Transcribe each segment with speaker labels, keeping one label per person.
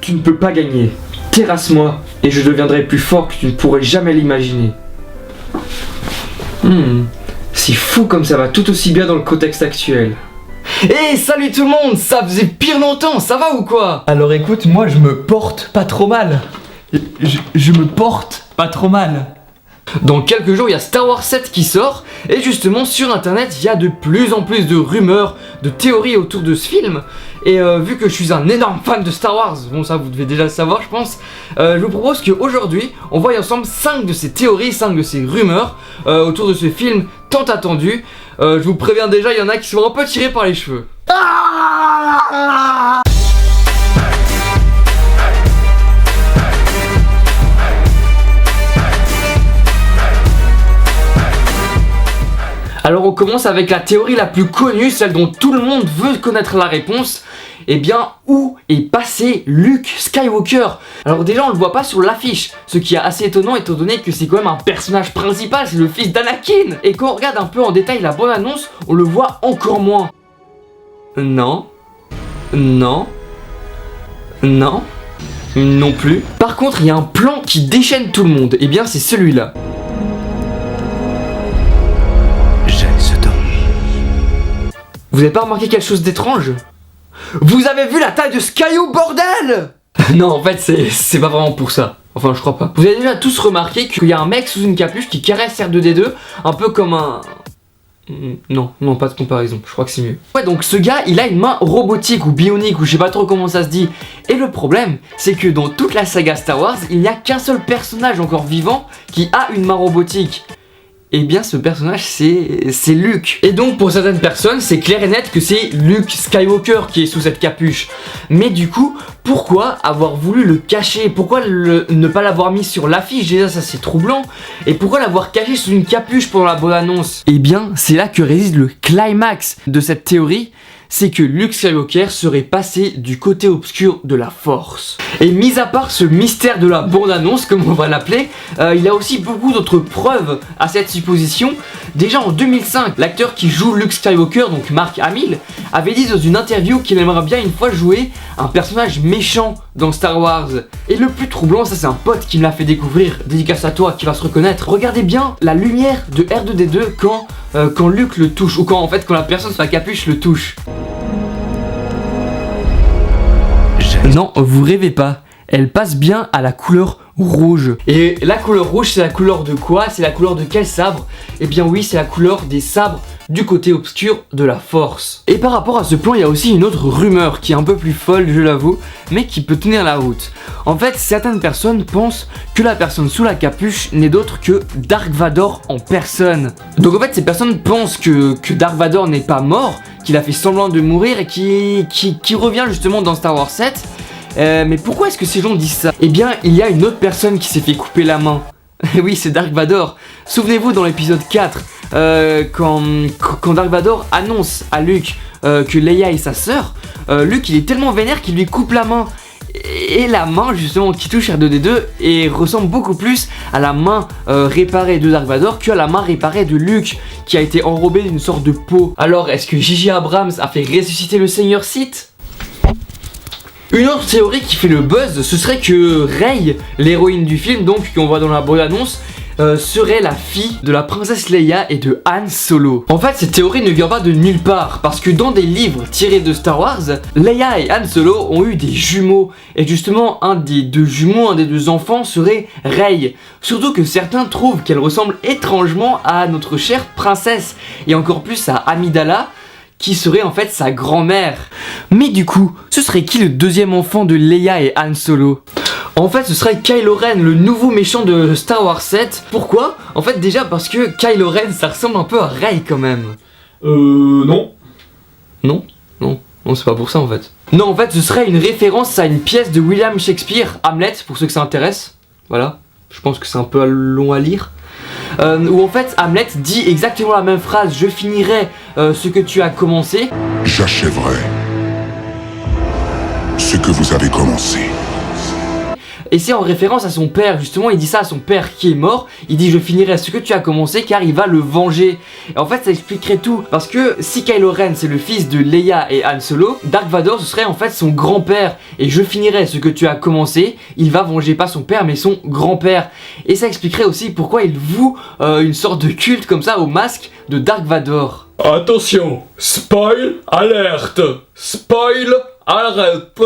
Speaker 1: Tu ne peux pas gagner. Terrasse-moi et je deviendrai plus fort que tu ne pourrais jamais l'imaginer. C'est fou comme ça va tout aussi bien dans le contexte actuel.
Speaker 2: Hey, salut tout le monde, ça faisait pire longtemps, ça va ou quoi?
Speaker 3: Alors écoute, moi je me porte pas trop mal. Je me porte pas trop mal.
Speaker 2: Dans quelques jours, il y a Star Wars 7 qui sort, et justement sur internet, il y a de plus en plus de rumeurs, de théories autour de ce film. Et vu que je suis un énorme fan de Star Wars, bon ça vous devez déjà le savoir je pense, je vous propose qu'aujourd'hui, on voie ensemble 5 de ces théories, 5 de ces rumeurs autour de ce film tant attendu. Je vous préviens déjà, il y en a qui sont un peu tirés par les cheveux. Alors on commence avec la théorie la plus connue, celle dont tout le monde veut connaître la réponse. Eh bien, où est passé Luke Skywalker? Alors déjà on le voit pas sur l'affiche, ce qui est assez étonnant étant donné que c'est quand même un personnage principal, c'est le fils d'Anakin. Et quand on regarde un peu en détail la bande-annonce, on le voit encore moins. Non. Non. Non. Non plus. Par contre, il y a un plan qui déchaîne tout le monde, eh bien c'est celui-là. Vous avez pas remarqué quelque chose d'étrange? Vous avez vu la taille de Skyou, bordel! Non, en fait, c'est pas vraiment pour ça. Enfin, je crois pas. Vous avez déjà tous remarqué qu'il y a un mec sous une capuche qui caresse R2D2, un peu comme un... Non, pas de comparaison, je crois que c'est mieux. Ouais, donc ce gars, il a une main robotique ou bionique, ou je sais pas trop comment ça se dit. Et le problème, c'est que dans toute la saga Star Wars, il n'y a qu'un seul personnage encore vivant qui a une main robotique. Eh bien ce personnage c'est Luke. Et donc pour certaines personnes c'est clair et net que c'est Luke Skywalker qui est sous cette capuche. Mais du coup pourquoi avoir voulu le cacher? Pourquoi ne pas l'avoir mis sur l'affiche? Déjà ça c'est troublant. Et pourquoi l'avoir caché sous une capuche pendant la bonne annonce? Eh bien c'est là que réside le climax de cette théorie. C'est que Luke Skywalker serait passé du côté obscur de la Force. Et mis à part ce mystère de la bande-annonce, comme on va l'appeler, il y a aussi beaucoup d'autres preuves à cette supposition. Déjà en 2005, l'acteur qui joue Luke Skywalker, donc Mark Hamill, avait dit dans une interview qu'il aimerait bien une fois jouer un personnage méchant dans Star Wars. Et le plus troublant, ça c'est un pote qui me l'a fait découvrir, dédicace à toi, qui va se reconnaître. Regardez bien la lumière de R2D2 quand Luke le touche, ou quand la personne sur la capuche le touche. Non, vous rêvez pas, elle passe bien à la couleur rouge. Et la couleur rouge, c'est la couleur de quoi? C'est la couleur de quel sabre? Eh bien oui, c'est la couleur des sabres du côté obscur de la Force. Et par rapport à ce plan, il y a aussi une autre rumeur qui est un peu plus folle, je l'avoue, mais qui peut tenir la route. En fait, certaines personnes pensent que la personne sous la capuche n'est d'autre que Dark Vador en personne. Donc en fait, ces personnes pensent que Dark Vador n'est pas mort, qu'il a fait semblant de mourir et qui revient justement dans Star Wars 7. Mais pourquoi est-ce que ces gens disent ça? Eh bien, il y a une autre personne qui s'est fait couper la main. Et oui, c'est Dark Vador. Souvenez-vous dans l'épisode 4, quand Dark Vador annonce à Luke que Leia est sa sœur, Luke il est tellement vénère qu'il lui coupe la main. Et la main justement qui touche R2D2 et ressemble beaucoup plus à la main réparée de Dark Vador qu'à la main réparée de Luke qui a été enrobée d'une sorte de peau. Alors est-ce que J.J. Abrams a fait ressusciter le Seigneur Sith? Une autre théorie qui fait le buzz, ce serait que Rey, l'héroïne du film, donc qu'on voit dans la bande-annonce, serait la fille de la princesse Leia et de Han Solo. En fait, cette théorie ne vient pas de nulle part, parce que dans des livres tirés de Star Wars, Leia et Han Solo ont eu des jumeaux. Et justement, un des deux jumeaux, un des deux enfants serait Rey. Surtout que certains trouvent qu'elle ressemble étrangement à notre chère princesse, et encore plus à Amidala, qui serait en fait sa grand-mère. Mais du coup, ce serait qui le deuxième enfant de Leia et Han Solo? En fait, ce serait Kylo Ren, le nouveau méchant de Star Wars 7. Pourquoi? En fait, déjà parce que Kylo Ren, ça ressemble un peu à Rey quand même.
Speaker 1: Non.
Speaker 2: Non, c'est pas pour ça en fait. Non, en fait, ce serait une référence à une pièce de William Shakespeare, Hamlet, pour ceux que ça intéresse. Voilà, je pense que c'est un peu long à lire. Où en fait Hamlet dit exactement la même phrase: je finirai ce que tu as commencé.
Speaker 4: J'achèverai ce que vous avez commencé.
Speaker 2: Et c'est en référence à son père, justement, il dit ça à son père qui est mort. Il dit je finirai ce que tu as commencé car il va le venger. Et en fait ça expliquerait tout, parce que si Kylo Ren c'est le fils de Leia et Han Solo, Dark Vador ce serait en fait son grand-père. Et je finirai ce que tu as commencé, il va venger pas son père mais son grand-père. Et ça expliquerait aussi pourquoi il voue une sorte de culte comme ça au masque de Dark Vador.
Speaker 4: Attention, spoil alerte, spoil alerte.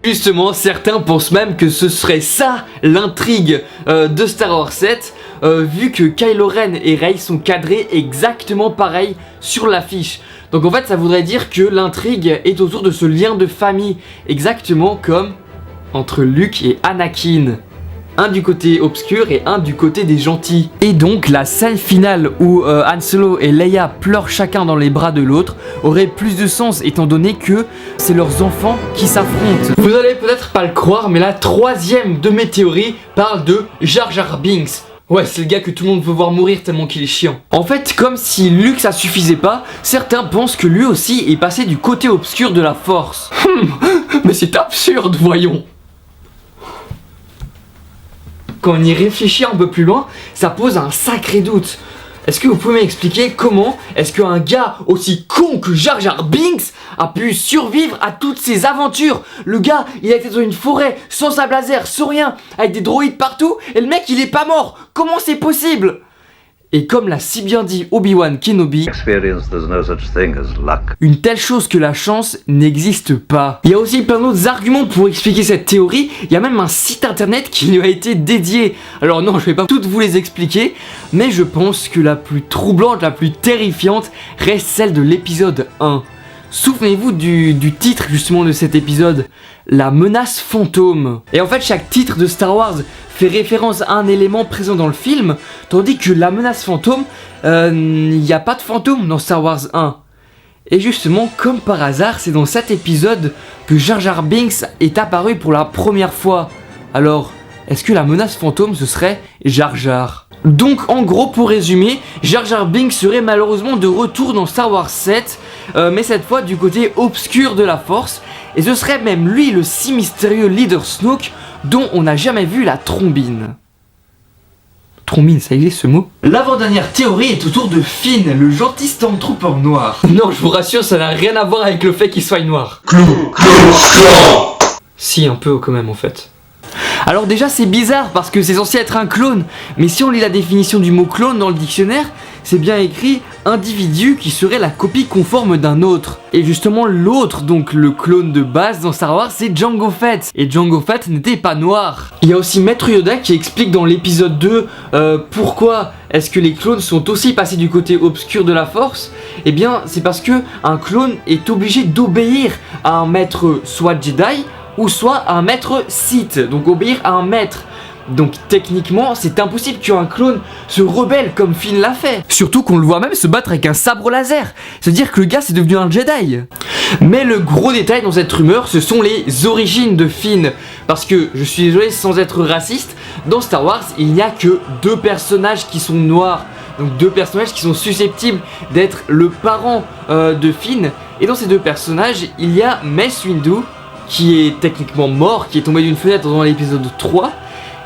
Speaker 2: Justement, certains pensent même que ce serait ça l'intrigue de Star Wars 7, vu que Kylo Ren et Rey sont cadrés exactement pareil sur l'affiche. Donc en fait ça voudrait dire que l'intrigue est autour de ce lien de famille, exactement comme entre Luke et Anakin. Un du côté obscur et un du côté des gentils. Et donc la scène finale où Han Solo et Leia pleurent chacun dans les bras de l'autre aurait plus de sens étant donné que c'est leurs enfants qui s'affrontent. Vous allez peut-être pas le croire, mais la troisième de mes théories parle de Jar Jar Binks. Ouais, c'est le gars que tout le monde veut voir mourir tellement qu'il est chiant. En fait, comme si Luke ça suffisait pas, certains pensent que lui aussi est passé du côté obscur de la Force. Mais c'est absurde, voyons. Quand on y réfléchit un peu plus loin, ça pose un sacré doute. Est-ce que vous pouvez m'expliquer comment est-ce qu'un gars aussi con que Jar Jar Binks a pu survivre à toutes ces aventures? Le gars, il a été dans une forêt, sans sable laser, sans rien, avec des droïdes partout, et le mec il est pas mort. Comment c'est possible? Et comme l'a si bien dit Obi-Wan Kenobi, une telle chose que la chance n'existe pas. Il y a aussi plein d'autres arguments pour expliquer cette théorie. Il y a même un site internet qui lui a été dédié. Alors non, je vais pas toutes vous les expliquer, mais je pense que la plus troublante, la plus terrifiante reste celle de l'épisode 1. Souvenez-vous du titre justement de cet épisode, la menace fantôme. Et en fait chaque titre de Star Wars fait référence à un élément présent dans le film, tandis que la menace fantôme, il n'y a pas de fantôme dans Star Wars 1. Et justement, comme par hasard, c'est dans cet épisode que Jar Jar Binks est apparu pour la première fois. Alors, est-ce que la menace fantôme ce serait Jar Jar ? Donc en gros pour résumer, Jar Jar Binks serait malheureusement de retour dans Star Wars 7, mais cette fois du côté obscur de la Force, et ce serait même lui le si mystérieux leader Snoke dont on n'a jamais vu la trombine. Trombine, ça existe ce mot? L'avant-dernière théorie est autour de Finn, le gentil Stormtrooper noir. Non, je vous rassure, ça n'a rien à voir avec le fait qu'il soit noir. Si, un peu quand même en fait. Alors déjà c'est bizarre parce que c'est censé être un clone, mais si on lit la définition du mot clone dans le dictionnaire, c'est bien écrit individu qui serait la copie conforme d'un autre. Et justement l'autre, donc le clone de base dans Star Wars, c'est Jango Fett. Et Jango Fett n'était pas noir. Il y a aussi Maître Yoda qui explique dans l'épisode 2 pourquoi est-ce que les clones sont aussi passés du côté obscur de la Force. Eh bien c'est parce que un clone est obligé d'obéir à un maître soit Jedi, ou soit un maître Sith, donc obéir à un maître. Donc techniquement, c'est impossible qu'un clone se rebelle comme Finn l'a fait. Surtout qu'on le voit même se battre avec un sabre laser. C'est-à-dire que le gars c'est devenu un Jedi. Mais le gros détail dans cette rumeur, ce sont les origines de Finn. Parce que, je suis désolé sans être raciste, dans Star Wars, il n'y a que 2 personnages qui sont noirs. Donc 2 personnages qui sont susceptibles d'être le parent de Finn. Et dans ces 2 personnages, il y a Mace Windu, qui est techniquement mort, qui est tombé d'une fenêtre dans l'épisode 3,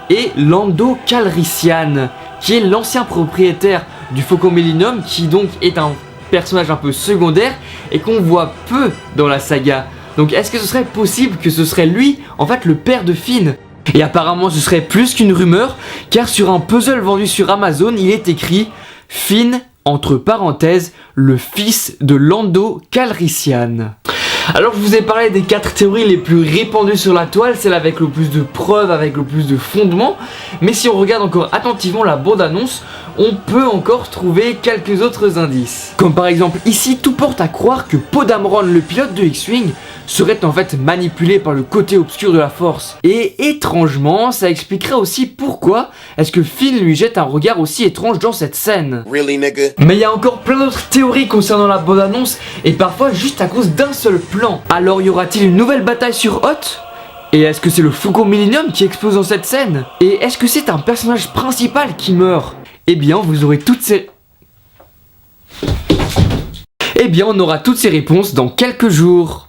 Speaker 2: et Lando Calrissian, qui est l'ancien propriétaire du Faucon Millennium, qui donc est un personnage un peu secondaire et qu'on voit peu dans la saga. Donc est-ce que ce serait possible que ce serait lui, en fait, le père de Finn ? Et apparemment ce serait plus qu'une rumeur, car sur un puzzle vendu sur Amazon, il est écrit « Finn, entre parenthèses, le fils de Lando Calrissian ». Alors je vous ai parlé des 4 théories les plus répandues sur la toile, celle avec le plus de preuves, avec le plus de fondements. Mais si on regarde encore attentivement la bande-annonce, on peut encore trouver quelques autres indices. Comme par exemple ici, tout porte à croire que Poe Dameron, le pilote de X-Wing, serait en fait manipulé par le côté obscur de la Force. Et étrangement, ça expliquerait aussi pourquoi est-ce que Finn lui jette un regard aussi étrange dans cette scène.
Speaker 5: Really, nigga?
Speaker 2: Mais il y a encore plein d'autres théories concernant la bande-annonce, et parfois juste à cause d'un seul plan. Alors y aura-t-il une nouvelle bataille sur Hoth ? Et est-ce que c'est le Faucon Millennium qui explose dans cette scène ? Et est-ce que c'est un personnage principal qui meurt ? Eh bien, vous aurez toutes ces... Eh bien, on aura toutes ces réponses dans quelques jours.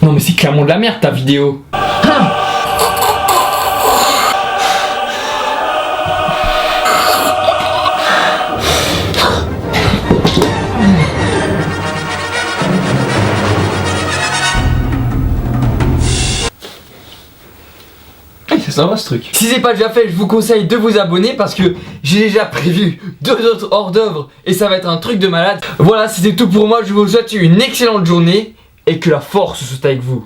Speaker 2: Non mais c'est clairement de la merde ta vidéo.
Speaker 3: C'est sympa ce truc.
Speaker 2: Si c'est pas déjà fait, je vous conseille de vous abonner parce que j'ai déjà prévu 2 autres hors d'œuvre et ça va être un truc de malade. Voilà, c'était tout pour moi. Je vous souhaite une excellente journée et que la force soit avec vous.